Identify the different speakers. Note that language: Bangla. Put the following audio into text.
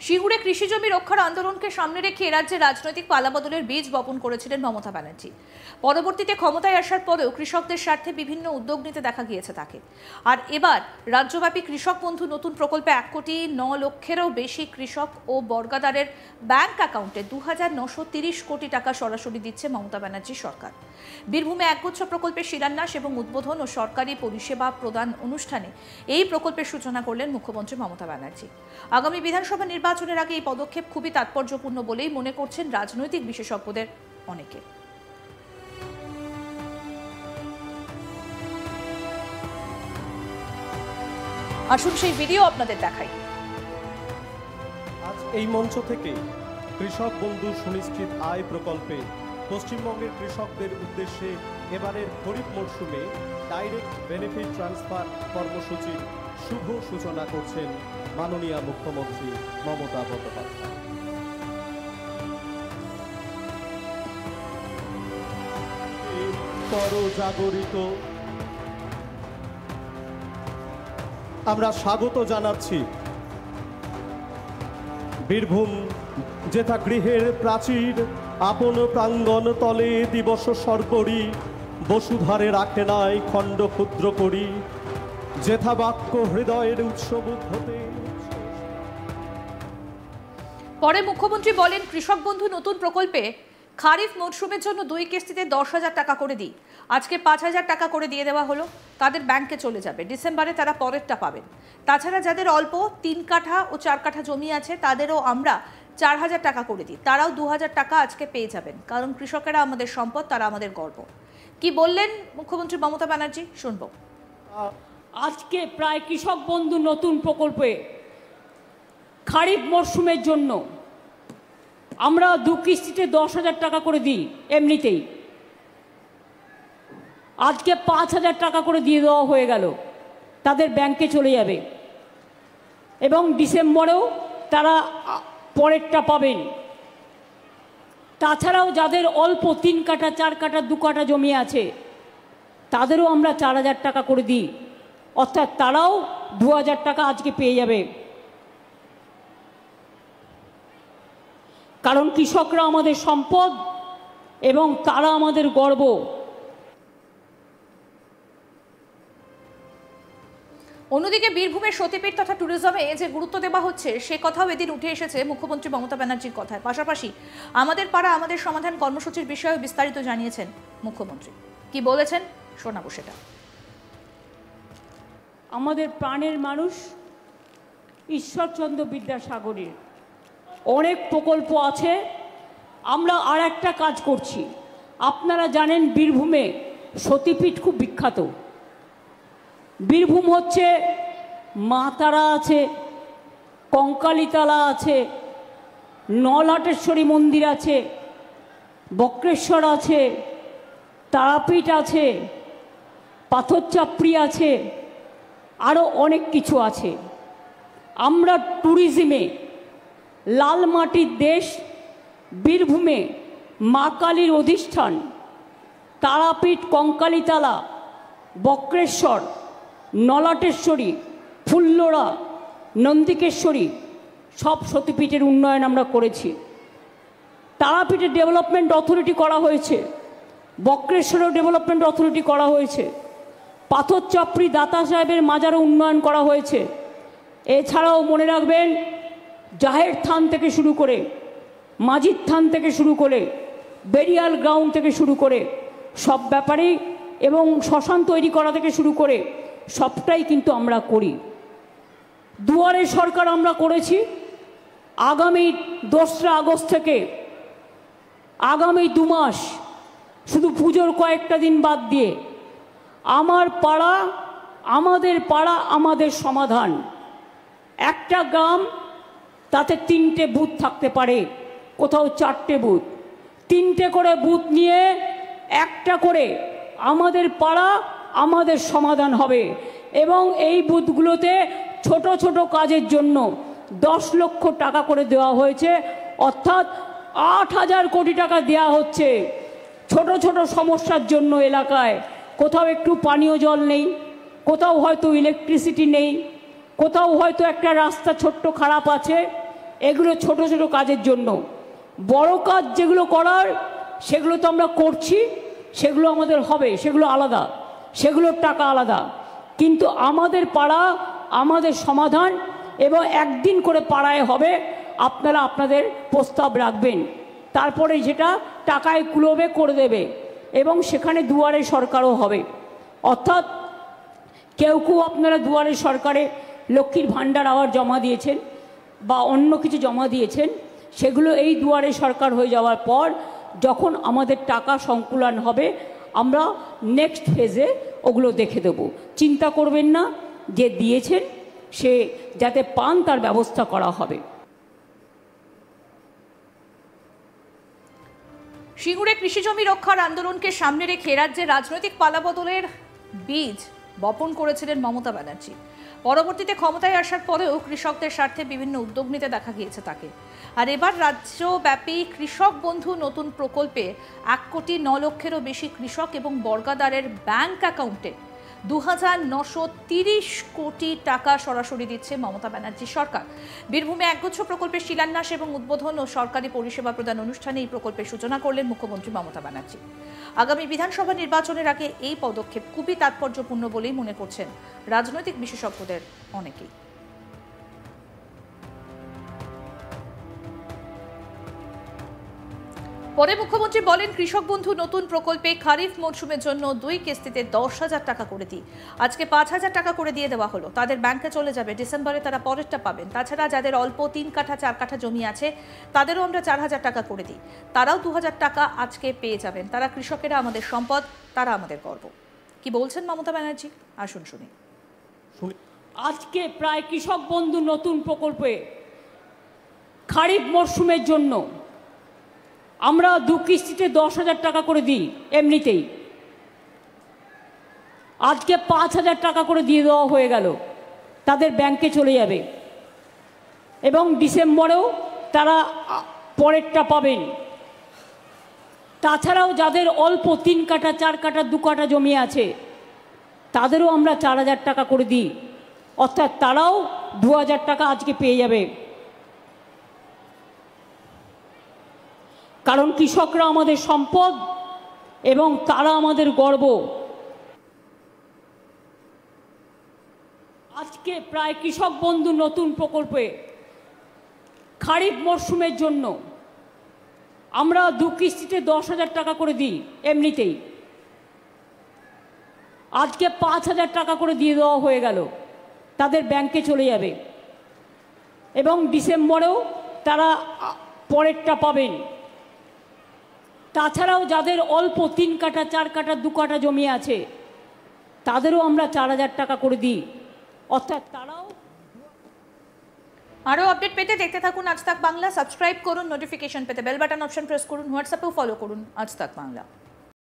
Speaker 1: সিঙ্গুরে কৃষি জমি রক্ষার আন্দোলনকে সামনে রেখে রাজ্যে রাজনৈতিক পালাবদলের বীজ বপন করেছিলেন মমতা ব্যানার্জি। পরবর্তীতে ক্ষমতায় আসার পরেও কৃষকদের স্বার্থে বিভিন্ন উদ্যোগ নিতে দেখা গিয়েছে তাকে। আর এবার রাজ্যব্যাপী কৃষক বন্ধু নতুন প্রকল্পে 1,09,00,000-এরও বেশি কৃষক ও বর্গাদারের ব্যাংক অ্যাকাউন্টে 2,930 কোটি টাকা সরাসরি দিচ্ছে মমতা ব্যানার্জি সরকার। বীরভূমে একগুচ্ছ প্রকল্পের শিলান্যাস এবং উদ্বোধন ও সরকারি পরিষেবা প্রদান অনুষ্ঠানে এই প্রকল্পের সূচনা করলেন মুখ্যমন্ত্রী মমতা ব্যানার্জি। আগামী বিধানসভা নির্বাচনের আগে এই পদক্ষেপ খুবই তাৎপর্যপূর্ণ বলেই মনে করছেন রাজনৈতিক বিশেষজ্ঞদের অনেকে। আসুন সেই ভিডিও আপনাদের দেখাই।
Speaker 2: আজ এই মঞ্চ থেকে কৃষক বন্ধু সুনিশ্চিত আয় প্রকল্পে পশ্চিমবঙ্গের কৃষকদের উদ্দেশ্যে এবারের খরিফ মরশুমে ডাইরেক্ট বেনিফিট ট্রান্সফার কর্মসূচির শুভ সূচনা করছেন মাননীয় মুখ্যমন্ত্রী মমতা বন্দ্যোপাধ্যায়। পরজাগরিত আমরা স্বাগত জানাচ্ছি বীরভূম যেথা গৃহের প্রাচীর আপন প্রাঙ্গণ তলে দিবস সর্বরি বসুধারে রাখে নাই খণ্ড ক্ষুদ্র করি যেথা বাক্য হৃদয়ের উৎসব হতে।
Speaker 1: পরে মুখ্যমন্ত্রী বলেন, কৃষক বন্ধু নতুন প্রকল্পে খারিফ মরশুমের জন্য 2 কিস্তিতে 10,000 টাকা করে দিই। আজকে 5,000 টাকা করে দিয়ে দেওয়া হলো, তাদের ব্যাংকে চলে যাবে। ডিসেম্বরে তারা পরেরটা পাবেন। তাছাড়া যাদের অল্প 3 কাঠা ও 4 কাঠা জমি আছে তাদেরও আমরা 4,000 টাকা করে দিই, তারাও 2,000 টাকা আজকে পেয়ে যাবেন। কারণ কৃষকেরা আমাদের সম্পদ, তারা আমাদের গর্ব। কি বললেন মুখ্যমন্ত্রী মমতা ব্যানার্জি, শুনবো।
Speaker 3: আজকে প্রায় কৃষক বন্ধু নতুন প্রকল্পে খারিফ মরশুমের জন্য আমরা 2 কিস্তিতে 10,000 টাকা করে দিই। এমনিতেই আজকে 5,000 টাকা করে দিয়ে দেওয়া হয়ে গেল, তাদের ব্যাংকে চলে যাবে এবং ডিসেম্বরেও তারা পরেরটা পাবেন। তাছাড়াও যাদের অল্প 3 কাঠা 4 কাঠা 2 কাঠা জমি আছে তাদেরও আমরা 4,000 টাকা করে দিই, অর্থাৎ তারাও 2,000 টাকা আজকে পেয়ে যাবে। কারণ কৃষকরা আমাদের সম্পদ এবং তারা আমাদের গর্ব।
Speaker 1: অন্যদিকে বীরভূমের সতীপীঠ তথা ট্যুরিজমে যে গুরুত্ব দেওয়া হচ্ছে সে কথাও এদিন উঠে এসেছে মুখ্যমন্ত্রী মমতা ব্যানার্জির কথায়। পাশাপাশি আমাদের পাড়া আমাদের সমাধান কর্মসূচির বিষয়েও বিস্তারিত জানিয়েছেন মুখ্যমন্ত্রী। কি বলেছেন শোনাবো সেটা।
Speaker 3: আমাদের প্রাণের মানুষ ঈশ্বরচন্দ্র বিদ্যাসাগরের অনেক প্রকল্প আছে। আমরা আর একটা কাজ করছি। আপনারা জানেন বীরভূমে সতীপীঠ খুব বিখ্যাত। বীরভূম হচ্ছে মা তারা আছে, কঙ্কালীতলা আছে, নলহাটেশ্বরী মন্দির আছে, বক্রেশ্বর আছে, তারাপীঠ আছে, পাথরচাপড়ি আছে, আরও অনেক কিছু আছে। আমরা ট্যুরিজমে লাল মাটির দেশ, বীরভূমে মা কালীর অধিষ্ঠান, তারাপীঠ, কঙ্কালীতলা, বক্রেশ্বর, নলাটেশ্বরী, ফুল্লরা, নন্দিকেশ্বরী সব সতীপীঠের উন্নয়ন আমরা করেছি। তারাপীঠের ডেভেলপমেন্ট অথরিটি করা হয়েছে, বক্রেশ্বরেও ডেভেলপমেন্ট অথরিটি করা হয়েছে, পাথরচাপড়ি দাতা সাহেবের মাজারও উন্নয়ন করা হয়েছে। এছাড়াও মনে রাখবেন জাহের থান থেকে শুরু করে, মাঝির থান থেকে শুরু করে, বেরিয়াল গ্রাউন্ড থেকে শুরু করে সব ব্যাপারেই এবং শ্মশান তৈরি করা থেকে শুরু করে সবটাই কিন্তু আমরা করি। দুয়ারে সরকার আমরা করেছি। আগামী 2রা আগস্ট থেকে আগামী 2 মাস শুধু পুজোর কয়েকটা দিন বাদ দিয়ে আমার পাড়া আমাদের সমাধান। একটা গ্রাম তাতে 3টে বুথ থাকতে পারে, কোথাও 4টে বুথ, 3টে করে বুথ নিয়ে একটা করে আমাদের পাড়া আমাদের সমাধান হবে। এবং এই বুথগুলোতে ছোট ছোট কাজের জন্য 10 লক্ষ টাকা করে দেওয়া হয়েছে, অর্থাৎ 8,000 কোটি টাকা দেওয়া হচ্ছে ছোট ছোট সমস্যার জন্য। এলাকায় কোথাও একটু পানীয় জল নেই, কোথাও হয়তো ইলেকট্রিসিটি নেই, কোথাও হয়তো একটা রাস্তা ছোট্ট খারাপ আছে, এগুলো ছোট ছোট কাজের জন্য। বড় কাজ যেগুলো করার সেগুলো তো আমরা করছি, সেগুলো আমাদের হবে, সেগুলো আলাদা, সেগুলোর টাকা আলাদা। কিন্তু আমাদের পাড়া, আমাদের সমাধান, এবং একদিন করে পাড়ায় হবে, আপনারা আপনাদের প্রস্তাব রাখবেন, তারপরে যেটা টাকায় কুলোবে করে দেবে, এবং সেখানে দুয়ারে সরকারও হবে। অর্থাৎ কেউ কেউ আপনারা দুয়ারে সরকারে লক্ষ্মীর ভাণ্ডার আবার জমা দিয়েছেন বা অন্য কিছু জমা দিয়েছেন, সেগুলো এই দুয়ারে সরকার হয়ে যাওয়ার পর যখন আমাদের টাকা সংকুলন হবে, আমরা নেক্সট ফেজে ওগুলো দেখে দেব। চিন্তা করবেন না, যে দিয়েছেন সে যাতে পান তার ব্যবস্থা করা হবে।
Speaker 1: সিঙ্গুরে কৃষি জমি রক্ষার আন্দোলনকে সামনে রেখে রাজ্যে রাজনৈতিক পালাবদলের বীজ বপন করেছিলেন মমতা ব্যানার্জি। পরবর্তীতে ক্ষমতায় আসার পরেও কৃষকদের স্বার্থে বিভিন্ন উদ্যোগ নিতে দেখা গিয়েছে তাকে। আর এবার রাজ্যব্যাপী কৃষক বন্ধু নতুন প্রকল্পে 1,09,00,000-এরও বেশি কৃষক এবং বর্গাদারের ব্যাংক অ্যাকাউন্টে 2,930 কোটি টাকা সরাসরি দিচ্ছে মমতা ব্যানার্জি সরকার। বীরভূমে একগুচ্ছ প্রকল্পের শিলান্যাস এবং উদ্বোধন ও সরকারি পরিষেবা প্রদান অনুষ্ঠানে এই প্রকল্পের সূচনা করলেন মুখ্যমন্ত্রী মমতা ব্যানার্জি। আগামী বিধানসভা নির্বাচনের আগে এই পদক্ষেপ খুবই তাৎপর্যপূর্ণ বলেই মনে করছেন রাজনৈতিক বিশেষজ্ঞদের অনেকেই। পরে মুখ্যমন্ত্রী বলেন, কৃষক বন্ধু নতুন প্রকল্পে খারিফ মরশুমের জন্য 2 কিস্তিতে 10,000 টাকা করে দিই। আজকে 5,000 টাকা করে দিয়ে দেওয়া হলো, তাদের ব্যাংকে চলে যাবে, ডিসেম্বরে তারা পরেরটা পাবেন। তাছাড়া যাদের অল্প 3 কাঠা 4 কাঠা জমি আছে তাদেরও আমরা 4,000 টাকা করে দিই, তারাও 2,000 টাকা আজকে পেয়ে যাবেন। তারা কৃষকেরা আমাদের সম্পদ, তারা আমাদের গর্ব। কি বলছেন মমতা ব্যানার্জি, আসুন শুনি।
Speaker 3: আজকে প্রায় কৃষক বন্ধু নতুন প্রকল্পে খারিফ মরশুমের জন্য আমরা 2 কিস্তিতে 10,000 টাকা করে দিই এমনিতেই। আজকে 5,000 টাকা করে দিয়ে দেওয়া হয়ে গেল, তাদের ব্যাংকে চলে যাবে, এবং ডিসেম্বরেও তারা পরেরটা পাবেন। তাছাড়াও যাদের অল্প 3 কাঠা 4 কাঠা 2 কাঠা জমি আছে তাদেরও আমরা 4,000 টাকা করে দিই, অর্থাৎ তারাও 2,000 টাকা আজকে পেয়ে যাবে। কারণ কৃষকরা আমাদের সম্পদ এবং তারা আমাদের গর্ব। আজকে প্রায় কৃষক বন্ধু নতুন প্রকল্পে খারিফ মরশুমের জন্য আমরা 2 কিস্তিতে 10,000 টাকা করে দিই এমনিতেই। আজকে 5,000 টাকা করে দিয়ে দেওয়া হয়ে গেল, তাদের ব্যাংকে চলে যাবে, এবং ডিসেম্বরেও তারা পরেরটা পাবেন। তাছাড়াও যাদের অল্প 3 কাঠা 4 কাঠা 2 কাঠা জমি আছে তাদেরও আমরা 4,000 টাকা করে দিই, অর্থাৎ তারাও।
Speaker 1: আরও আপডেট পেতে দেখতে থাকুন আজ তাক বাংলা। সাবস্ক্রাইব করুন, নোটিফিকেশন পেতে বেল বাটন অপশন প্রেস করুন, হোয়াটসঅ্যাপেও ফলো করুন আজ তাক বাংলা।